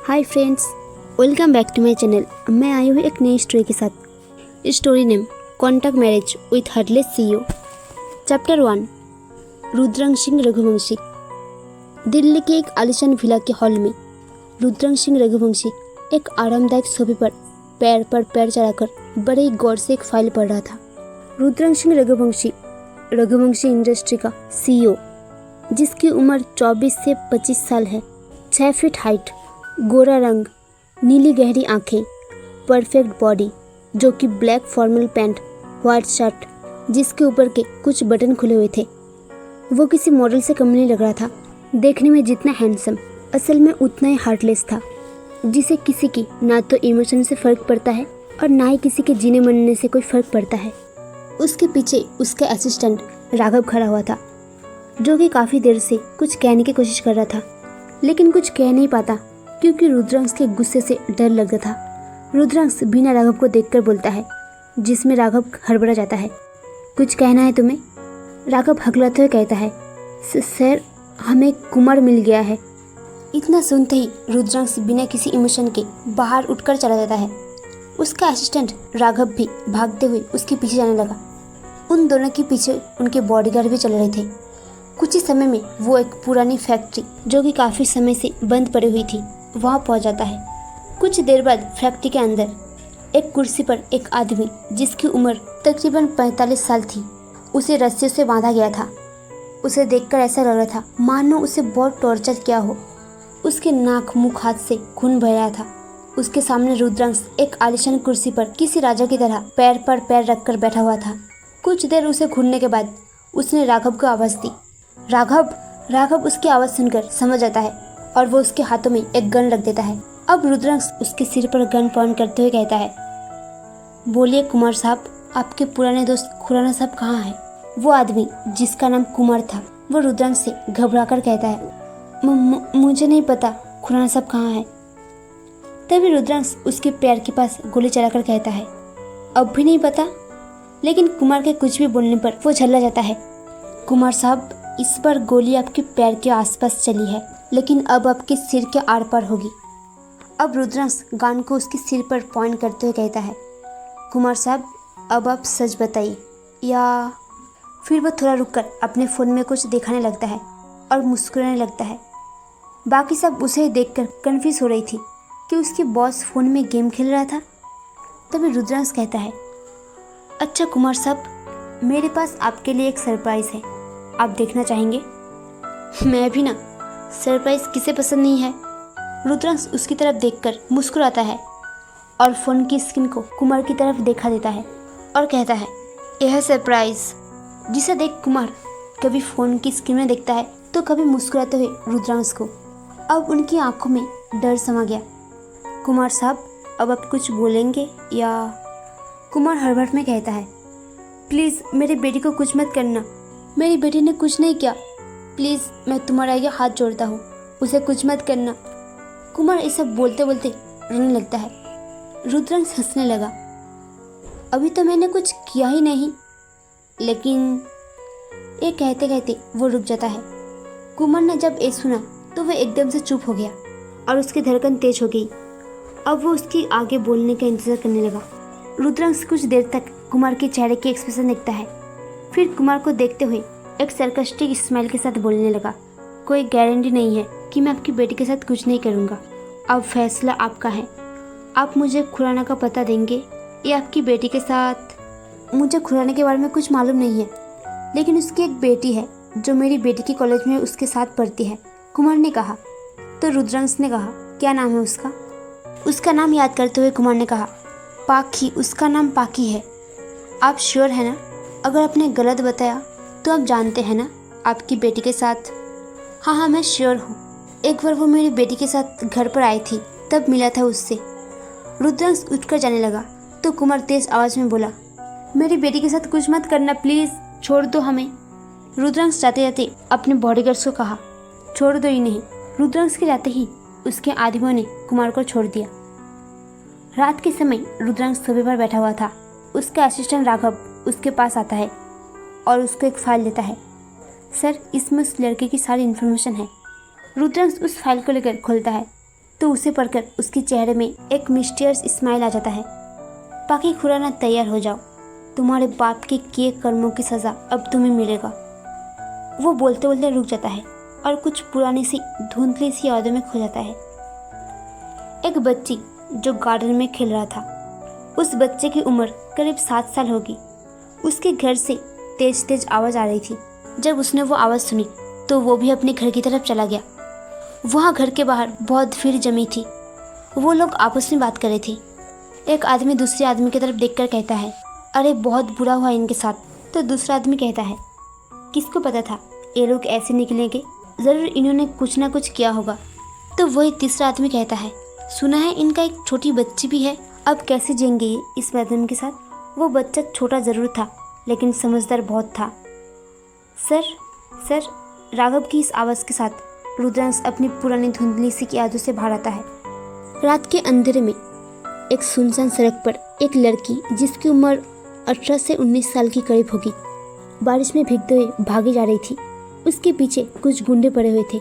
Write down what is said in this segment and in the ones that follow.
Hi friends, welcome back to my channel. मैं आई हूँ एक नई स्टोरी के साथ। Story name contact marriage with heartless CEO. Chapter 1, Rudransh Singh Raghuvanshi. Delhi के एक आलीशान विला के हॉल में रुद्रंश सिंह रघुवंशी एक आरामदायक सोफे पर पैर चढ़ाकर बड़े ही गौर से एक फाइल पढ़ रहा था। रुद्रंश सिंह रघुवंशी इंडस्ट्री का सीईओ, जिसकी उम्र 24 से 25 साल है, 6 फीट हाइट, गोरा रंग, नीली गहरी आंखें, परफेक्ट बॉडी, जो कि black formal pant, white shirt जिसके ऊपर के कुछ बटन खुले हुए थे। वो किसी मॉडल से कम नहीं लग रहा था। देखने में जितना हैंडसम, असल में उतना ही हार्टलेस था, जिसे किसी की ना तो इमोशन से फर्क पड़ता है और ना ही किसी के जीने मरने से कोई फर्क पड़ता है। उसके पीछे उसका असिस्टेंट राघव खड़ा हुआ था, जो कि काफ़ी देर से कुछ कहने की कोशिश कर रहा था, लेकिन कुछ कह नहीं पाता क्योंकि रुद्रांश के गुस्से से डर लगता था। रुद्रांश बिना राघव को देखकर बोलता है, जिसमें राघव हड़बड़ा जाता है। कुछ कहना है तुम्हें? राघव हकलाते हुए कहता है, सर हमें कुमार मिल गया है। इतना सुनते ही रुद्रांश बिना किसी इमोशन के बाहर उठकर चला जाता है। उसका असिस्टेंट राघव भी भागते हुए उसके पीछे जाने लगा। उन दोनों के पीछे उनके बॉडीगार्ड भी चल रहे थे। कुछ ही समय में वो एक पुरानी फैक्ट्री, जो कि काफ़ी समय से बंद पड़ी हुई थी, वहाँ पहुँच जाता है। कुछ देर बाद फैक्ट्री के अंदर एक कुर्सी पर एक आदमी, जिसकी उम्र तकरीबन 45 साल थी, उसे रस्सी से बांधा गया था। उसे देखकर ऐसा लग रहा था मानो उसे बहुत टॉर्चर किया हो। उसके नाक, मुंह, हाथ से खून बह रहा था। उसके सामने रुद्रांश एक आलीशान कुर्सी पर किसी राजा की तरह पैर पर पैर रखकर बैठा हुआ था। कुछ देर उसे घूरने के बाद उसने राघव को आवाज़ दी। राघव उसकी आवाज़ सुनकर समझ जाता है और वो उसके हाथों में एक गन रख देता है। अब रुद्रांश उसके सिर पर गन पॉइंट करते हुए कहता है, बोलिए कुमार साहब, आपके पुराने दोस्त खुराना साहब कहाँ हैं? वो आदमी, जिसका नाम कुमार था, वो रुद्रांश से घबराकर कहता है, मुझे नहीं पता खुराना साहब कहाँ हैं। तभी रुद्रांश उसके पैर के पास गोली चलाकर कहता है, अब भी नहीं पता? लेकिन कुमार के कुछ भी बोलने पर वो झल्ला जाता है। कुमार साहब, इस बार गोली आपके पैर के आसपास चली है, लेकिन अब आपके सिर के आर पार होगी। अब रुद्रांश गन को उसके सिर पर पॉइंट करते हुए कहता है, कुमार साहब, अब आप सच बताइए या... फिर वो थोड़ा रुककर अपने फ़ोन में कुछ दिखाने लगता है और मुस्कुराने लगता है। बाकी सब उसे देखकर कन्फ्यूज हो रही थी कि उसके बॉस फ़ोन में गेम खेल रहा था। तभी रुद्रांश कहता है, अच्छा कुमार साहब, मेरे पास आपके लिए एक सरप्राइज़ है, आप देखना चाहेंगे? मैं भी ना, सरप्राइज़ किसे पसंद नहीं है। रुद्रांश उसकी तरफ देखकर मुस्कुराता है और फ़ोन की स्क्रीन को कुमार की तरफ देखा देता है और कहता है, यह सरप्राइज़। जिसे देख कुमार कभी फ़ोन की स्क्रीन में देखता है तो कभी मुस्कुराते हुए रुद्रांश को। अब उनकी आंखों में डर समा गया। कुमार साहब, अब आप कुछ बोलेंगे या... कुमार हड़बड़ में कहता है, प्लीज़ मेरी बेटी को कुछ मत करना, मेरी बेटी ने कुछ नहीं किया, प्लीज़ मैं तुम्हारे आगे हाथ जोड़ता हूँ, उसे कुछ मत करना। कुमार ये सब बोलते बोलते रोने लगता है। रुद्रांश हंसने लगा, अभी तो मैंने कुछ किया ही नहीं। लेकिन ये कहते कहते वो रुक जाता है। कुमार ने जब ये सुना तो वह एकदम से चुप हो गया और उसकी धड़कन तेज हो गई। अब वो उसकी आगे बोलने का इंतज़ार करने लगा। रुद्रांश कुछ देर तक कुमार के चेहरे के एक्सप्रेशन देखता है, फिर कुमार को देखते हुए एक सरकास्टिक स्माइल के साथ बोलने लगा, कोई गारंटी नहीं है कि मैं आपकी बेटी के साथ कुछ नहीं करूँगा। अब फैसला आपका है। आप मुझे खुराना का पता देंगे या आपकी बेटी के साथ... मुझे खुराना के बारे में कुछ मालूम नहीं है, लेकिन उसकी एक बेटी है जो मेरी बेटी के कॉलेज में उसके साथ पढ़ती है, कुमार ने कहा। तो रुद्रांश ने कहा, क्या नाम है उसका? उसका नाम याद करते हुए कुमार ने कहा, पाखी, उसका नाम पाखी है। आप श्योर है ना? अगर आपने गलत बताया तो आप जानते हैं ना आपकी बेटी के साथ? हाँ, मैं श्योर हूँ। एक बार वो मेरी बेटी के साथ घर पर आई थी, तब मिला था उससे। रुद्रांश उठकर जाने लगा तो कुमार तेज आवाज़ में बोला, मेरी बेटी के साथ कुछ मत करना, प्लीज़ छोड़ दो हमें। रुद्रांश जाते जाते अपने बॉडीगार्ड्स को कहा, छोड़ दो ही नहीं। रुद्रांश के जाते ही उसके आदमियों ने कुमार को छोड़ दिया। रात के समय रुद्रांश सोफे पर बैठा हुआ था। उसका असिस्टेंट राघव उसके पास आता है और उसको एक फाइल देता है। सर, इसमें उस लड़के की सारी इन्फॉर्मेशन है। रुद्रांश उस फाइल को लेकर खोलता है तो उसे पढ़कर उसके चेहरे में एक मिस्टीरियस स्माइल आ जाता है। पाकी खुराना, तैयार हो जाओ, तुम्हारे बाप के किए कर्मों की सज़ा अब तुम्हें मिलेगा। वो बोलते बोलते रुक जाता है और कुछ पुरानी सी धुंधली सी यादों में खो जाता है। एक बच्ची जो गार्डन में खेल रहा था, उस बच्चे की उम्र करीब 7 साल होगी। उसके घर से तेज तेज आवाज़ आ रही थी। जब उसने वो आवाज़ सुनी तो वो भी अपने घर की तरफ चला गया। वहाँ घर के बाहर बहुत भीड़ जमी थी। वो लोग आपस में बात कर रहे थे। एक आदमी दूसरे आदमी की तरफ देखकर कहता है, अरे बहुत बुरा हुआ इनके साथ। तो दूसरा आदमी कहता है, किसको पता था ये लोग ऐसे निकलेंगे, ज़रूर इन्होंने कुछ ना कुछ किया होगा। तो वही तीसरा आदमी कहता है, सुना है इनका एक छोटी बच्ची भी है, अब कैसे जिएंगे ये इस मैदान के साथ। वो बच्चा छोटा ज़रूर था लेकिन समझदार बहुत था। सर, राघव की इस आवाज़ के साथ रुद्रांश अपनी पुरानी धुंधली सी यादों से बाहर आता है। रात के अंधेरे में एक सुनसान सड़क पर एक लड़की जिसकी उम्र 18 से 19 साल के करीब होगी, बारिश में भीगते हुए भागी जा रही थी। उसके पीछे कुछ गुंडे पड़े हुए थे।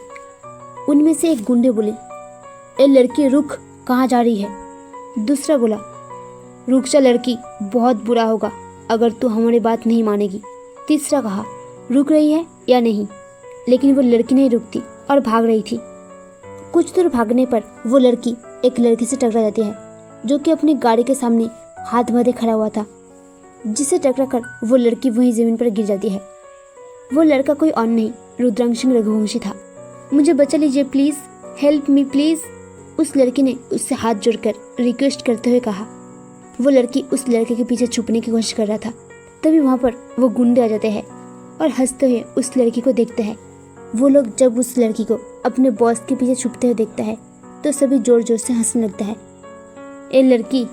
उनमें से एक गुंडे बोले, ए लड़की रुक, कहाँ जा रही है। दूसरा बोला, रुक जा लड़की, बहुत बुरा होगा अगर तू हमारी बात नहीं मानेगी। तीसरा कहा, रुक रही है या नहीं, लेकिन वो लड़की नहीं रुकती और भाग रही थी। कुछ दूर भागने पर वो लड़की एक लड़की से टकरा जाती है जो कि अपनी गाड़ी के सामने हाथ बांधे खड़ा हुआ था, जिसे टकराकर वो लड़की वहीं जमीन पर गिर जाती है। वो लड़का कोई और नहीं, रुद्रांश सिंह रघुवंशी था। मुझे बचा लीजिए प्लीज़, हेल्प मी प्लीज़, उस लड़की ने उससे हाथ जोड़कर रिक्वेस्ट करते हुए कहा। वो लड़की उस लड़के के पीछे छुपने की कोशिश कर रहा था। तभी वहाँ पर वो गुंडे आ जाते हैं और हंसते हुए उस लड़की को देखते हैं। वो लोग जब उस लड़की को अपने बॉस के पीछे छुपते हुए देखता है तो सभी जोर जोर से हंसने लगता है। ए लड़की,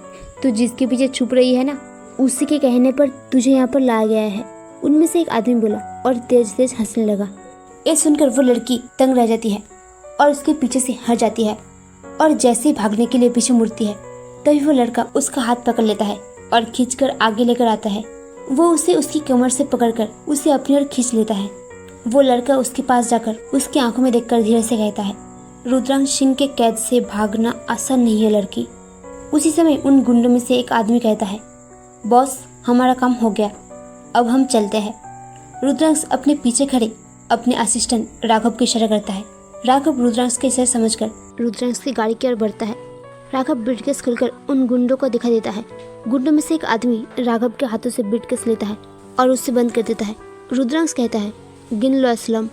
तू जिसके पीछे छुप रही है ना, उसी के कहने पर तुझे यहाँ पर लाया गया है, उनमें से एक आदमी बोला और तेज तेज हंसने लगा। ये सुनकर वो लड़की तंग रह जाती है और उसके पीछे से हट जाती है और जैसे ही भागने के लिए पीछे मुड़ती है तभी वो लड़का उसका हाथ पकड़ लेता है और खींचकर आगे लेकर आता है। वो उसे उसकी कमर से पकड़कर उसे अपनी ओर खींच लेता है। वो लड़का उसके पास जाकर उसकी आंखों में देखकर धीरे से कहता है, रुद्रांश सिंह के कैद से भागना आसान नहीं है लड़की। उसी समय उन गुंडों में से एक आदमी कहता है, बॉस हमारा काम हो गया, अब हम चलते हैं। रुद्रांश अपने पीछे खड़े अपने असिस्टेंट राघव को इशारा करता है। राघव रुद्रांश के इशारा समझकर रुद्रांश की गाड़ी की ओर बढ़ता है। राघव ब्रीटकेस खोलकर उन गुंडों को दिखा देता है। गुंडों में से एक आदमी राघव के हाथों से ब्रीटकेस लेता है और उससे बंद कर देता है। रुद्रांश कहता है, गिन लो असलम।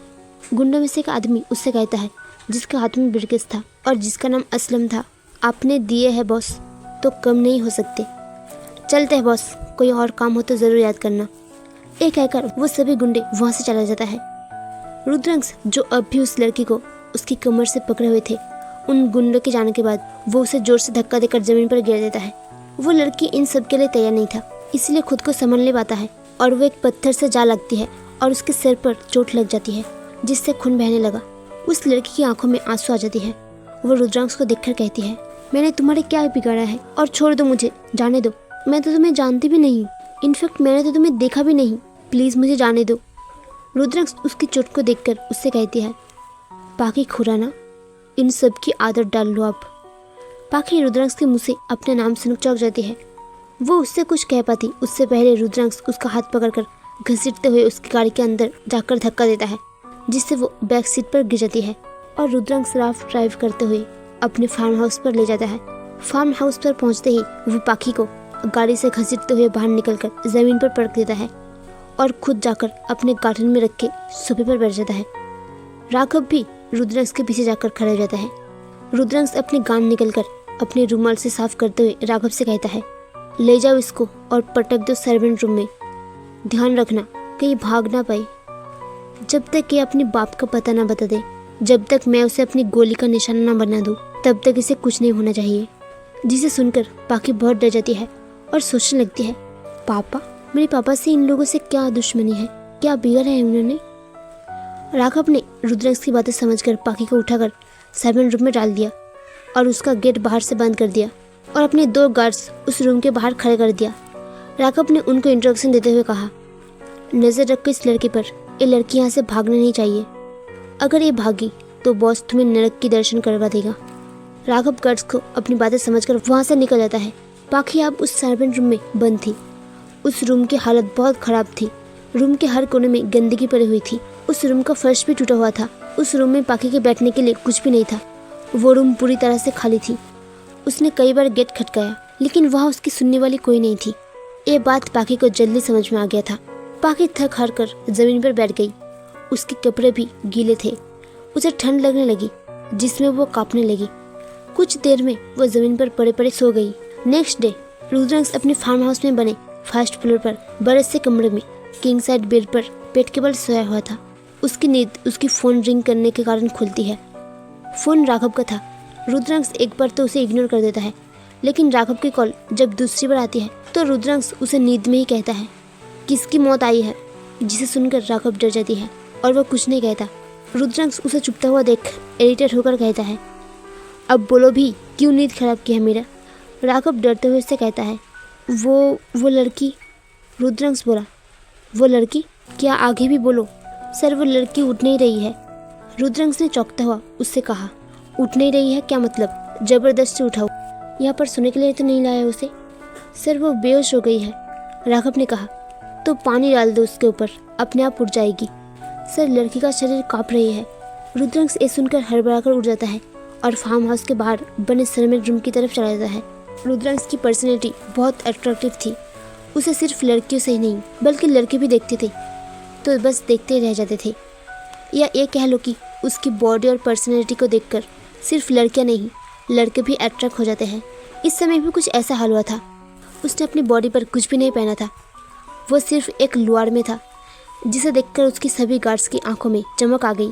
गुंडों में से एक आदमी उससे कहता है जिसके हाथ में ब्रीटकेस था और जिसका नाम असलम था, आपने दिए है बॉस तो कम नहीं हो सकते। चलते हैं बॉस, कोई और काम हो तो ज़रूर याद करना। ये कहकर वो सभी गुंडे वहाँ से चला जाता है। रुद्रांश जो अब भी उस लड़की को उसकी कमर से पकड़े हुए थे, उन गुंडों के जाने के बाद वो उसे जोर से धक्का देकर जमीन पर गिरा देता है। वो लड़की इन सब के लिए तैयार नहीं था, इसलिए खुद को संभाल नहीं पाता है और वो एक पत्थर से जा लगती है और उसके सिर पर चोट लग जाती है जिससे खून बहने लगा। उस लड़की की आंखों में आंसू आ जाती है। वो रुद्रांश को देखकर कहती है, मैंने तुम्हारे क्या बिगाड़ा है और छोड़ दो मुझे, जाने दो। मैं तो तुम्हें जानती भी नहीं, इनफैक्ट मैंने तो तुम्हें देखा भी नहीं, प्लीज़ मुझे जाने दो। रुद्रांश उसकी चोट को देखकर उससे कहती है, पाकी खुराना, इन सब की आदत डाल लो आप। पाकी रुद्रांश के मुंह से अपने नाम से चौंक जाती है। वो उससे कुछ कह पाती उससे पहले रुद्रांश उसका हाथ पकड़कर घसीटते हुए उसकी गाड़ी के अंदर जाकर धक्का देता है, जिससे वो बैक सीट पर गिर जाती है और रुद्रांश राफ ड्राइव करते हुए अपने फार्म हाउस पर ले जाता है। फार्म हाउस पर पहुंचते ही वो पाकी को गाड़ी से घसीटते हुए बाहर निकलकर जमीन पर पटक देता है और खुद जाकर अपने गार्डन में रख के सोफे पर बैठ जाता है। राघव भी रुद्रांश के पीछे जाकर खड़ा हो जाता है। रुद्रांश अपनी गांड निकलकर अपने रुमाल से साफ करते हुए राघव से कहता है, ले जाओ इसको और पटक दो सर्वेंट रूम में। ध्यान रखना कहीं भाग ना पाए। जब तक ये अपने बाप का पता ना बता दे, जब तक मैं उसे अपनी गोली का निशाना ना बना दूं, तब तक इसे कुछ नहीं होना चाहिए। जिसे सुनकर पाकी बहुत डर जाती है और सोचने लगती है, पापा, मेरे पापा से इन लोगों से क्या दुश्मनी है, क्या बिगड़ है उन्होंने। राघव ने रुद्रांश की बातें समझकर पाकी को उठाकर सर्वेंट रूम में डाल दिया और उसका गेट बाहर से बंद कर दिया और अपने 2 गार्ड्स उस रूम के बाहर खड़े कर दिया। राघव ने उनको इंट्रोडक्शन देते हुए कहा, नज़र रखो इस लड़की पर, ये लड़की यहाँ से भागना नहीं चाहिए। अगर ये भागी तो बॉस तुम्हें नरक की दर्शन करवा देगा। राघव गर्ल्स को अपनी बातें समझकर वहाँ से निकल जाता है। पाखी अब उस सर्वेंट रूम में बंद थी। उस रूम की हालत बहुत खराब थी। रूम के हर कोने में गंदगी पड़ी हुई थी। उस रूम का फर्श भी टूटा हुआ था। उस रूम में पाखी के बैठने के लिए कुछ भी नहीं था। वो रूम पूरी तरह से खाली थी। उसने कई बार गेट खटकाया, लेकिन वहाँ उसकी सुनने वाली कोई नहीं थी। ये बात पाखी को जल्दी समझ में आ गया था। पाखी थक हार कर जमीन पर बैठ गई। उसके कपड़े भी गीले थे। उसे ठंड लगने लगी, जिसमें वो कांपने लगी। कुछ देर में वो जमीन पर पड़े पड़े सो गई। नेक्स्ट डे रुद्रांश अपने फार्म हाउस में बने फर्स्ट फ्लोर पर बड़े से कमरे में किंग साइड बेड पर पेट के बल सोया हुआ था। उसकी नींद उसकी फोन रिंग करने के कारण खुलती है। फोन राघव का था। रुद्रांश एक बार तो उसे इग्नोर कर देता है, लेकिन राघव की कॉल जब दूसरी बार आती है तो रुद्रांश उसे नींद में ही कहता है किसकी मौत आई है, जिसे सुनकर राघव डर जाती है और वह कुछ नहीं कहता। रुद्रांश उसे चुपता हुआ देख इरिटेट होकर कहता है अब बोलो भी, क्यों नींद खराब की है मेरा। राघव डरते हुए उससे कहता है वो लड़की। रुद्रांश बोला वो लड़की? क्या आगे भी बोलो। सर वो लड़की उठ नहीं रही है। रुद्रांश ने चौंकता हुआ उससे कहा उठ नहीं रही है? क्या मतलब? जबरदस्ती उठाओ। यहाँ पर सोने के लिए तो नहीं लाया उसे। सर वो बेहोश हो गई है। राघव ने कहा तो पानी डाल दो उसके ऊपर, अपने आप उठ जाएगी। सर लड़की का शरीर कांप रही है। रुद्रांश ये सुनकर हड़बड़ाकर उठ जाता है और फार्म हाउस के बाहर बने सर्वेंट रूम की तरफ चला जाता है। रुद्रांश की पर्सनैलिटी बहुत अट्रैक्टिव थी। उसे सिर्फ लड़कियों से ही नहीं बल्कि लड़के भी देखते थे तो बस देखते रह जाते थे। या ये कह लो कि उसकी बॉडी और पर्सनैलिटी को देखकर सिर्फ लड़कियां नहीं लड़के भी अट्रैक्ट हो जाते हैं। इस समय भी कुछ ऐसा हाल हुआ था। उसने अपनी बॉडी पर कुछ भी नहीं पहना था। वो सिर्फ एक लुआर में था, जिसे देखकर उसकी सभी गार्ड्स की आंखों में चमक आ गई।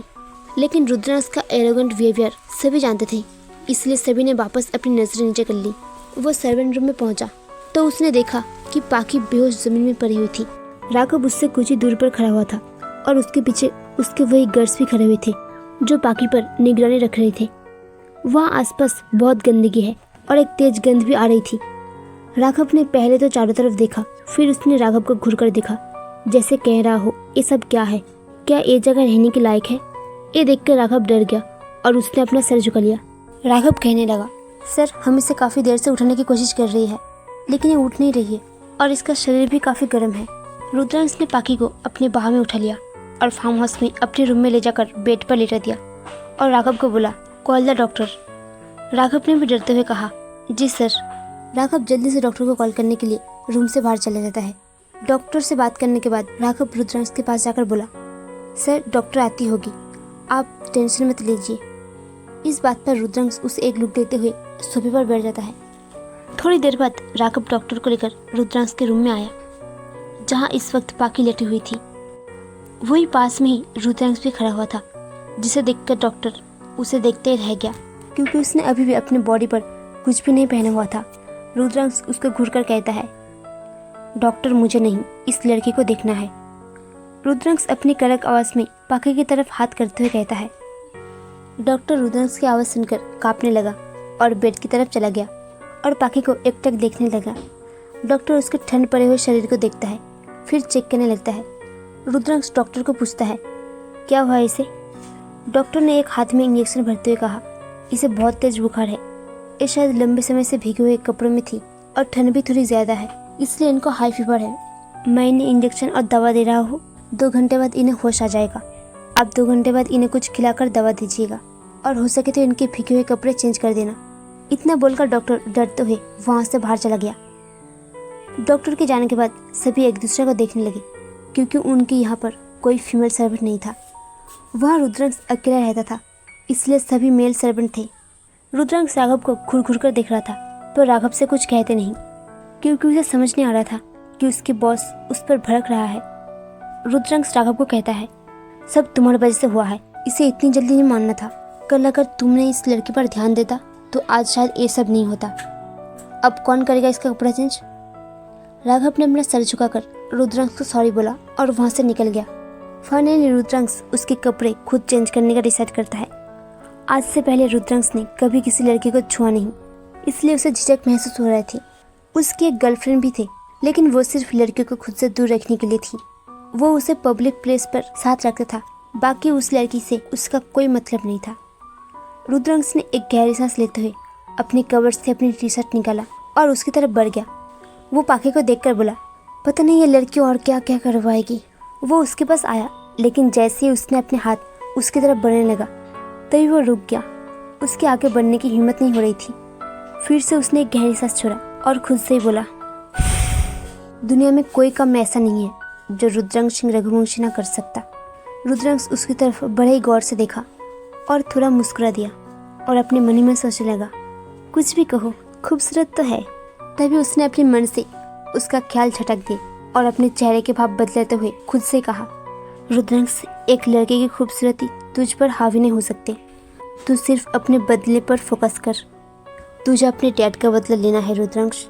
लेकिन रुद्रांश का एरोगेंट बिहेवियर सभी जानते थे, इसलिए सभी ने वापस अपनी नजरें नीचे कर ली। वो सर्वेंट रूम में पहुंचा तो उसने देखा कि पाखी बेहोश जमीन में पड़ी हुई थी। राघव उससे कुछ ही दूर पर खड़ा हुआ था और उसके पीछे उसके वही गार्ड्स भी खड़े हुए थे जो पाखी पर निगरानी रख रहे थे। वहाँ आसपास बहुत गंदगी है और एक तेज गंध भी आ रही थी। राघव ने पहले तो चारों तरफ देखा, फिर उसने राघव को घूरकर देखा, जैसे कह रहा हो ये सब क्या है, क्या ये जगह रहने के लायक है। ये देखकर राघव डर गया और उसने अपना सर झुका लिया। राघव कहने लगा सर हम इसे काफ़ी देर से उठाने की कोशिश कर रही है, लेकिन ये उठ नहीं रही है और इसका शरीर भी काफ़ी गर्म है। रुद्रांश ने पाखी को अपने बाह में उठा लिया और फार्म हाउस में अपने रूम में ले जाकर बेड पर लेटा दिया और राघव को बोला कॉल द डॉक्टर। राघव ने भी डरते हुए कहा जी सर। राघव जल्दी से डॉक्टर को कॉल करने के लिए रूम से बाहर चला जाता है। डॉक्टर से बात करने के बाद राघव रुद्रांश के पास जाकर बोला सर डॉक्टर आती होगी, आप टेंशन मत लीजिए। इस बात पर रुद्रांश उसे एक लुक देते हुए सोफे पर बैठ जाता है। थोड़ी देर बाद राघव डॉक्टर को लेकर रुद्रांश के रूम में आया, जहां इस वक्त पाखी लेटी हुई थी। वही पास में ही रुद्रांश भी खड़ा हुआ था, जिसे देखकर डॉक्टर उसे देखते ही रह गया, क्योंकि उसने अभी भी अपनी बॉडी पर कुछ भी नहीं पहना हुआ था। रुद्रांश उसको घूरकर कहता है डॉक्टर मुझे नहीं, इस लड़की को देखना है। रुद्रांश अपनी कड़क आवाज में पाखी की तरफ हाथ करते हुए कहता है। डॉक्टर रुद्रांश की आवाज़ सुनकर कांपने लगा और बेड की तरफ चला गया और पाखी को एकटक देखने लगा। डॉक्टर उसके ठंड पड़े हुए शरीर को देखता है, फिर चेक करने लगता है। रुद्रांश डॉक्टर को पूछता है क्या हुआ इसे। डॉक्टर ने एक हाथ में इंजेक्शन भरते हुए कहा इसे बहुत तेज बुखार है, ये शायद लंबे समय से भीगे हुए कपड़ों में थी और ठंड भी थोड़ी ज़्यादा है, इसलिए इनको हाई फीवर है। मैं इन्हें इंजेक्शन और दवा दे रहा हूँ, 2 घंटे बाद इन्हें होश आ जाएगा। आप 2 घंटे बाद इन्हें कुछ खिलाकर दवा दीजिएगा और हो सके तो इनके भीगे हुए कपड़े चेंज कर देना। इतना बोलकर डॉक्टर डरते हुए वहाँ से बाहर चला गया। डॉक्टर के जाने के बाद सभी एक दूसरे को देखने लगे, क्योंकि उनके यहाँ पर कोई फीमेल सर्वेंट नहीं था। वहाँ रुद्रांश अकेला रहता था, इसलिए सभी मेल सर्वेंट थे। रुद्रांश राघव को घूर घूर कर देख रहा था, तो राघव से कुछ कहते नहीं, क्योंकि उसे समझ नहीं आ रहा था कि उसके बॉस उस पर भड़क रहा है। रुद्रांश राघव को कहता है सब तुम्हारी वजह से हुआ है, इसे इतनी जल्दी नहीं मानना था। कल अगर तुमने इस लड़की पर ध्यान देता तो आज शायद ये सब नहीं होता। अब कौन करेगा इसका कपड़ा चेंज। राघव ने अपना सर झुकाकर रुद्रांश को सॉरी बोला और वहाँ से निकल गया। फाइनली रुद्रांश उसके कपड़े खुद चेंज करने का डिसाइड करता है। आज से पहले रुद्रांश ने कभी किसी लड़की को छुआ नहीं, इसलिए उसे झिझक महसूस हो रही थी। उसके एक गर्लफ्रेंड भी थे, लेकिन वो सिर्फ लड़कियों को खुद से दूर रखने के लिए थी। वो उसे पब्लिक प्लेस पर साथ रखता था, बाकी उस लड़की से उसका कोई मतलब नहीं था। रुद्रांश ने एक गहरी सांस लेते हुए अपने कवर से अपनी टी शर्ट निकाला और उसकी तरफ बढ़ गया। वो पाखी को देखकर बोला, पता नहीं ये लड़की और क्या क्या करवाएगी। वो उसके पास आया, लेकिन जैसे ही उसने अपने हाथ उसकी तरफ बढ़ने लगा तभी वो रुक गया। उसके आगे बढ़ने की हिम्मत नहीं हो रही थी। फिर से उसने एक गहरी सांस छोड़ा और खुद से ही बोला, दुनिया में कोई काम ऐसा नहीं है जो रुद्रांश सिंह रघुवंशी ना कर सकता। रुद्रांश उसकी तरफ बड़े ही गौर से देखा और थोड़ा मुस्कुरा दिया और अपने मन में सोचने लगा, कुछ भी कहो, खूबसूरत तो है। तभी उसने अपने मन से उसका ख्याल झटक दिया और अपने चेहरे के भाव बदलते हुए खुद से कहा, रुद्रांश, एक लड़के की खूबसूरती तुझ पर हावी नहीं हो सकते। तू सिर्फ अपने बदले पर फोकस कर। तुझे अपने डैड का बदला लेना है रुद्रांश।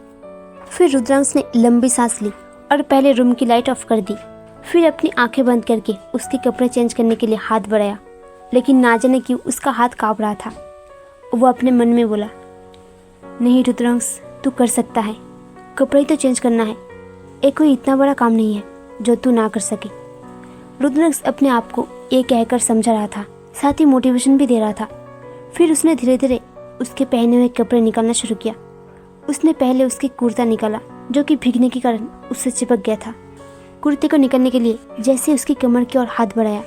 फिर रुद्रांश ने लंबी सांस ली और पहले रूम की लाइट ऑफ कर दी। फिर अपनी आंखें बंद करके उसके कपड़े चेंज करने के लिए हाथ बढ़ाया, लेकिन ना जाने क्यों उसका हाथ कांप रहा था। वो अपने मन में बोला, नहीं रुद्रांश, तू कर सकता है। कपड़े ही तो चेंज करना है, एक कोई इतना बड़ा काम नहीं है जो तू ना कर सके। रुद्रांश अपने आप को ये कहकर समझा रहा था, साथ ही मोटिवेशन भी दे रहा था। फिर उसने धीरे धीरे उसके पहने हुए कपड़े निकालना शुरू किया। उसने पहले उसकी कुर्ता निकाला जो कि भीगने के कारण उससे चिपक गया था। कुर्ते को निकालने के लिए जैसे उसकी कमर की ओर हाथ बढ़ाया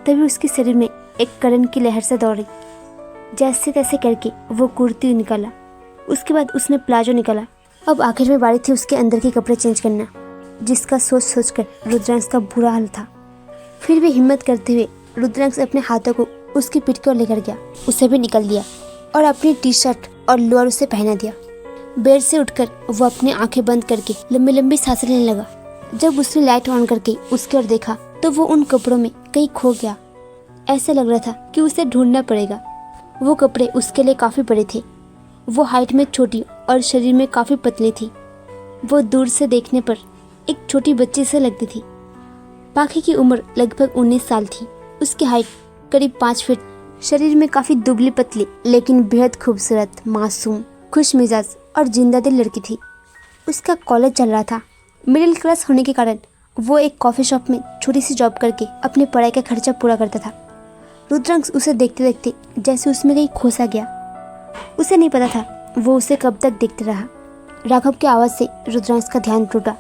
तभी उसके शरीर में एक करंट की लहर से दौड़ी। जैसे तैसे करके वो कुर्ती निकाला। उसके बाद उसने प्लाजो निकाला। अब आखिर में बारी थी उसके अंदर के कपड़े चेंज करना, जिसका सोच सोच कर रुद्रांश का बुरा हाल था। फिर भी हिम्मत करते हुए रुद्रांश अपने हाथों को उसकी पीठ की ओर लेकर गया। उसे भी निकल दिया और अपनी टी शर्ट और लोअर उसे पहना दिया। बेड से उठकर वो अपनी आंखें बंद करके लंबी लंबी सांसें लेने लगा। जब उसने लाइट ऑन करके उसकी ओर देखा तो वो उन कपड़ों में कहीं खो गया। ऐसा लग रहा था कि उसे ढूंढना पड़ेगा। वो कपड़े उसके लिए काफी बड़े थे। वो हाइट में छोटी और शरीर में काफी पतली थी। वो दूर से देखने पर एक छोटी बच्ची से लगती थी। पाखी की उम्र लगभग 19 साल थी। उसकी हाइट करीब 5 फीट, शरीर में काफी दुबली पतली लेकिन बेहद खूबसूरत, मासूम, खुश मिजाज और जिंदा दिल लड़की थी। उसका कॉलेज चल रहा था। मिडिल क्लास होने के कारण वो एक कॉफी शॉप में छोटी सी जॉब करके अपनी पढ़ाई का खर्चा पूरा करता था। रुद्रांश उसे देखते देखते जैसे उसमें कहीं खो सा गया। उसे नहीं पता था वो उसे कब तक देखते रहा। राघव की आवाज़ से रुद्रांश का ध्यान टूटा।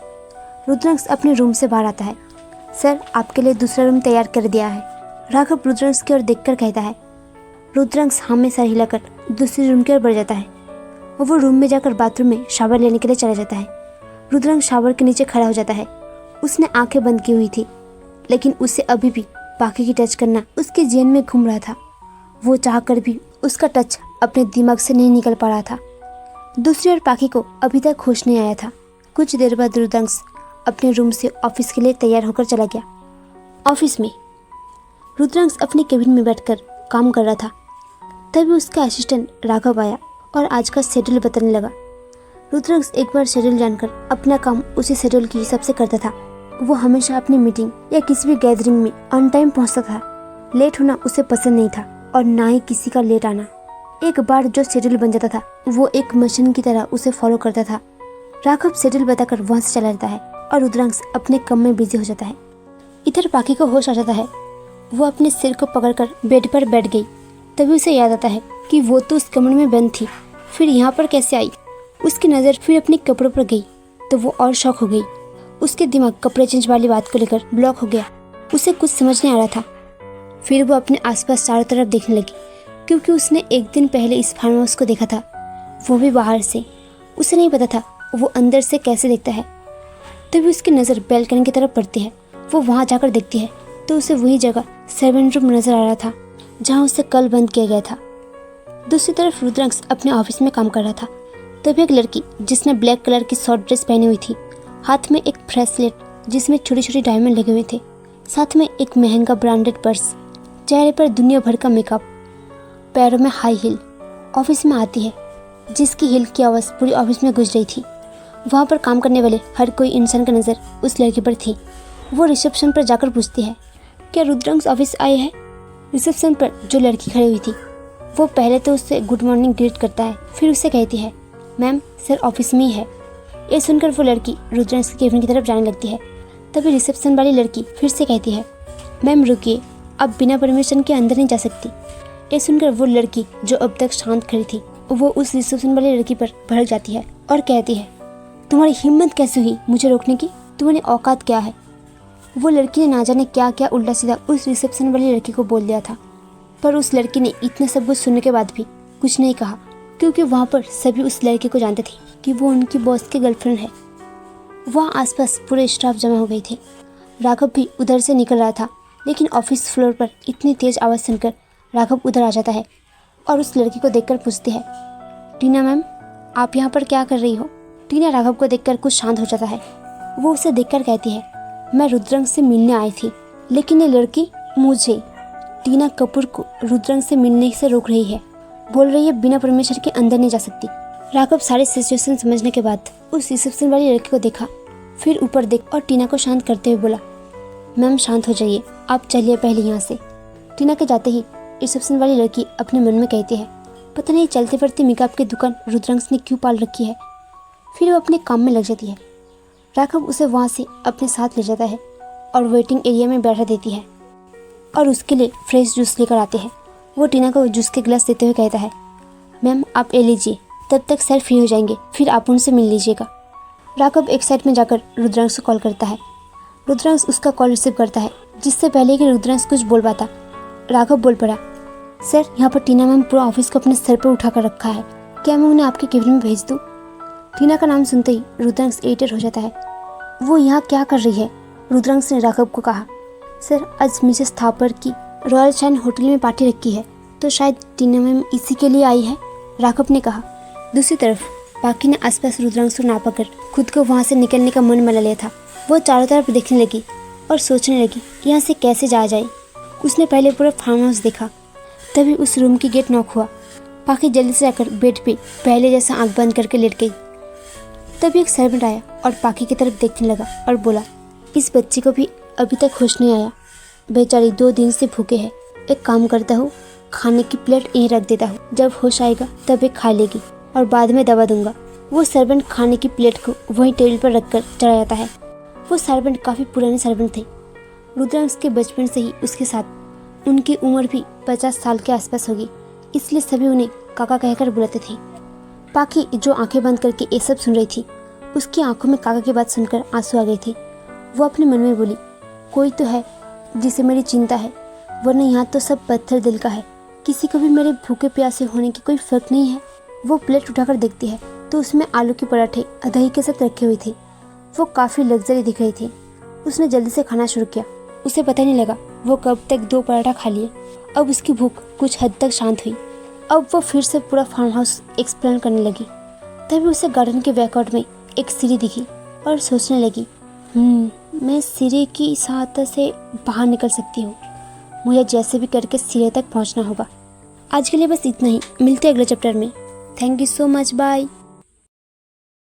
रुद्रांश अपने रूम से बाहर आता है। सर, आपके लिए दूसरा रूम तैयार कर दिया है, राघव रुद्रांश की ओर देखकर कहता है। रुद्रांश हाँ में सर हिलाकर दूसरे रूम की ओर बढ़ जाता है। वो रूम में जाकर बाथरूम में शावर लेने के लिए चला जाता है। रुद्रांश शावर के नीचे खड़ा हो जाता है। उसने आंखें बंद की हुई थी, लेकिन उसे अभी भी पाखी की टच करना उसके जेन में घूम रहा था। वो चाहकर भी उसका टच अपने दिमाग से नहीं निकल पा रहा था। दूसरी ओर पाखी को अभी तक होश नहीं आया था। कुछ देर बाद रुद्रांश अपने रूम से ऑफिस के लिए तैयार होकर चला गया। ऑफिस में रुद्रांश अपने केबिन में बैठकर काम कर रहा था। तभी उसका असिस्टेंट राघव आया और आज का शेड्यूल बताने लगा। रुद्रांश एक बार शेड्यूल जानकर अपना काम उसी शेड्यूल के हिसाब से करता था। वो हमेशा अपनी मीटिंग या किसी भी गैदरिंग में ऑन टाइम पहुंचता था। लेट होना उसे पसंद नहीं था और ना ही किसी का लेट आना। एक बार जो शेड्यूल बन जाता था वो एक मशीन की तरह उसे फॉलो करता था। राघव शेड्यूल बताकर वहां से चला जाता है और रुद्रांश अपने काम में बिजी हो जाता है। इधर पाखी को होश आ जाता है। वो अपने सिर को पकड़कर बेड पर बैठ गई। तभी उसे याद आता है कि वो तो उस कमरे में बंद थी, फिर यहाँ पर कैसे आई। उसकी नज़र फिर अपने कपड़ों पर गई तो वो और शॉक हो गई। उसके दिमाग कपड़े चेंज वाली बात को लेकर ब्लॉक हो गया। उसे कुछ समझ नहीं आ रहा था। फिर वो अपने आसपास चारों तरफ देखने लगी, क्योंकि उसने एक दिन पहले इस फार्म हाउस को देखा था, वो भी बाहर से। उसे नहीं पता था वो अंदर से कैसे दिखता है। तभी उसकी नज़र बैल्कनी की तरफ पड़ती है। वो वहाँ जाकर देखती है तो उसे वही जगह सर्वेंट रूम नजर आ रहा था जहाँ उसे कल बंद किया गया था। दूसरी तरफ रुद्रांश अपने ऑफिस में काम कर रहा था। तभी एक लड़की जिसने ब्लैक कलर की शॉर्ट ड्रेस पहनी हुई थी, हाथ में एक ब्रेसलेट जिसमें छोटी छोटी डायमंड लगे हुए थे, साथ में एक महंगा ब्रांडेड पर्स, चेहरे पर दुनिया भर का मेकअप, पैरों में हाई हील, ऑफिस में आती है, जिसकी हील की आवाज़ पूरी ऑफिस में गूंज रही थी। वहाँ पर काम करने वाले हर कोई इंसान का नज़र उस लड़की पर थी। वो रिसेप्शन पर जाकर पूछती है, क्या रुद्रांश ऑफिस आए हैं? रिसेप्शन पर जो लड़की खड़ी हुई थी वो पहले तो उससे गुड मॉर्निंग ग्रीट करता है, फिर उससे कहती है, मैम सर ऑफिस में ही है। ये सुनकर वो लड़की रुद्रांश के केबिन की तरफ जाने लगती है। तभी रिसेप्शन वाली लड़की फिर से कहती है, मैम रुकिए, आप बिना परमिशन के अंदर नहीं जा सकती। ये सुनकर वो लड़की जो अब तक शांत खड़ी थी वो उस रिसेप्शन वाली लड़की पर भड़क जाती है और कहती है, तुम्हारी हिम्मत कैसे हुई मुझे रोकने की? तुम्हारी औकात क्या है? वो लड़की ने ना जाने क्या क्या उल्टा सीधा उस रिसेप्शन वाली लड़की को बोल दिया था, पर उस लड़की ने इतना सब कुछ सुनने के बाद भी कुछ नहीं कहा, क्योंकि वहाँ पर सभी उस लड़के को जानते थे कि वो उनकी बॉस की गर्लफ्रेंड है। वहाँ आसपास पूरे स्टाफ जमा हो गए थे। राघव भी उधर से निकल रहा था, लेकिन ऑफिस फ्लोर पर इतनी तेज आवाज़ सुनकर राघव उधर आ जाता है और उस लड़की को देखकर पूछती है, टीना मैम, आप यहाँ पर क्या कर रही हो? टीना राघव को देखकर कुछ शांत हो जाता है। वो उसे देखकर कहती है, मैं रुद्रंश से मिलने आई थी, लेकिन ये लड़की मुझे, टीना कपूर को, रुद्रंश से मिलने से रोक रही है। बोल रही है बिना परमिशन के अंदर नहीं जा सकती। राघव सारी सिचुएशन समझने के बाद उस रिसेप्शन वाली लड़की को देखा, फिर ऊपर देख और टीना को शांत करते हुए बोला, मैम शांत हो जाइए, आप चलिए पहले यहाँ से। टीना के जाते ही रिसेप्शन वाली लड़की अपने मन में कहती है, पता नहीं चलते फिरते मेकअप की दुकान रुद्रंश ने क्यों पाल रखी है। फिर वो अपने काम में लग जाती है। राघव उसे वहाँ से अपने साथ ले जाता है और वेटिंग एरिया में बैठा देती है और उसके लिए फ्रेश जूस लेकर आते हैं। वो टीना को जूस के गिलास देते हुए कहता है, मैम आप ले लीजिए, तब तक सर फ्री हो जाएंगे, फिर आप उनसे मिल लीजिएगा। राघव एक साइड में जाकर रुद्रांश को कॉल करता है। रुद्रांश उसका कॉल रिसीव करता है। जिससे पहले कि रुद्रांश कुछ बोल पाता, राघव बोल पड़ा, सर यहाँ पर टीना मैम पूरा ऑफिस को अपने सर पर उठा कर रखा है, क्या मैं उन्हें आपके केबिन में भेज दूँ? टीना का नाम सुनते ही रुद्रांश इरिटेट हो जाता है। वो यहाँ क्या कर रही है? रुद्रांश ने राघव को कहा, सर आज मिसेस थापर की रॉयल शाइन होटल में पार्टी रखी है, तो शायद टीना मैम इसी के लिए आई है, राघव ने कहा। दूसरी तरफ बाकी ने आसपास रुद्रांश को ना पाकर खुद को वहाँ से निकलने का मन बना लिया था। वो चारों तरफ देखने लगी और सोचने लगी यहाँ से कैसे जाया जाए। उसने पहले पूरा फार्म हाउस देखा, तभी उस रूम की गेट नॉक हुआ। पाखी जल्दी से जाकर बेड पे पहले जैसा आंख बंद करके लेट गई। तभी एक सर्वेंट आया और पाखी की तरफ देखने लगा और बोला, इस बच्ची को भी अभी तक होश नहीं आया, बेचारी 2 दिन से भूखे है। एक काम करता हूँ, खाने की प्लेट यहीं रख देता हूँ, जब होश आएगा तब एक खा लेगी और बाद में दवा दूंगा। वो सर्वेंट खाने की प्लेट को वहीं टेबल पर रखकर चला जाता है। वो सर्वेंट काफ़ी पुराने सर्वेंट थे। रुद्रांश के बचपन से ही उसके साथ। उनकी उम्र भी 50 साल के आसपास होगी, इसलिए सभी उन्हें काका कहकर बुलाते थे। पाखी जो आंखें बंद करके ये सब सुन रही थी, उसकी आंखों में काका की बात सुनकर आंसू आ गए थे। वो अपने मन में बोली, कोई तो है जिसे मेरी चिंता है, वरना यहाँ तो सब पत्थर दिल का है। किसी को भी मेरे भूखे प्यासे होने की कोई फर्क नहीं है। वो प्लेट उठाकर देखती है तो उसमें आलू के पराठे दही के साथ रखे हुए थे। वो काफ़ी लग्जरी दिख रही थी। उसने जल्दी से खाना शुरू किया। उसे पता नहीं लगा वो कब तक 2 पराठा खा लिए। अब उसकी भूख कुछ हद तक शांत हुई। अब वो फिर से पूरा फार्म हाउस एक्सप्लोर करने लगी। तभी उसे गार्डन के बैकआउट में एक सीढ़ी दिखी और सोचने लगी, मैं सीढ़ी की सहायता से बाहर निकल सकती हूँ। मुझे जैसे भी करके सीढ़ी तक पहुँचना होगा। आज के लिए बस इतना ही। मिलते हैं अगले चैप्टर में। Thank you so much, bye.